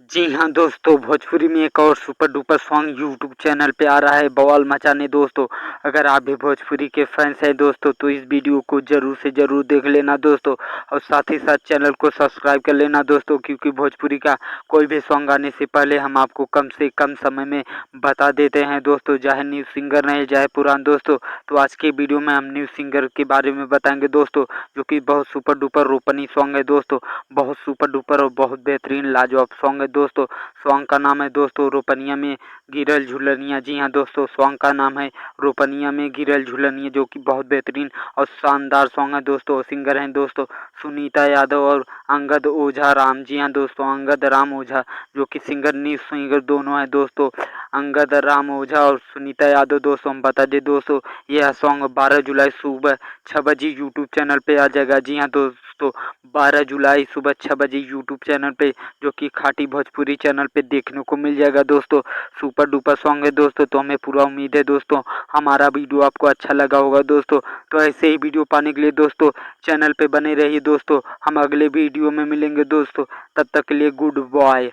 जी हाँ दोस्तों, भोजपुरी में एक और super duper song YouTube channel पे आ रहा है बवाल मचाने। दोस्तों अगर आप भी भोजपुरी के फैंस हैं दोस्तों तो इस वीडियो को ज़रूर से ज़रूर देख लेना दोस्तों, और साथ ही साथ चैनल को सब्सक्राइब कर लेना दोस्तों, क्योंकि भोजपुरी का कोई भी सॉन्ग आने से पहले हम आपको कम से कम समय में बता देते हैं दोस्तों, चाहे न्यू सिंगर नहीं चाहे पुरान दोस्तों। तो आज के वीडियो में हम न्यू सिंगर के बारे में बताएंगे दोस्तों, जो कि बहुत सुपर डुपर रोपनी सॉन्ग है दोस्तों, बहुत सुपर डुपर और बहुत बेहतरीन लाजवाब सॉन्ग है दोस्तों। सॉन्ग का नाम है दोस्तों रोपनिया में गिरल झुलनिया। जी हाँ दोस्तों, सॉन्ग का नाम है रोपनिया में गिरल झुलनिया, जो कि बहुत बेहतरीन और शानदार सॉन्ग है दोस्तों। सिंगर हैं दोस्तों सुनीता यादव और अंगद ओझा राम। जी हाँ दोस्तों, अंगद राम ओझा, जो कि सिंगर न्यू सिंगर दोनों हैं दोस्तों, अंगद राम ओझा और सुनीता यादव। दोस्तों हम बता दें दोस्तों, यह सॉन्ग 12 जुलाई सुबह 6 बजे यूट्यूब चैनल पे आ जाएगा। जी हाँ दोस्तों, 12 जुलाई सुबह 6 बजे यूट्यूब चैनल पे, जो कि खाटी भोजपुरी चैनल पे देखने को मिल जाएगा दोस्तों। सुपर डुपर सॉन्ग है दोस्तों, तो हमें पूरा उम्मीद है दोस्तों हमारा वीडियो आपको अच्छा लगा होगा दोस्तों। तो ऐसे ही वीडियो पाने के लिए दोस्तों चैनल पे बने रहिए दोस्तों। हम अगले वीडियो में मिलेंगे दोस्तों, तब तक के लिए गुड बाय।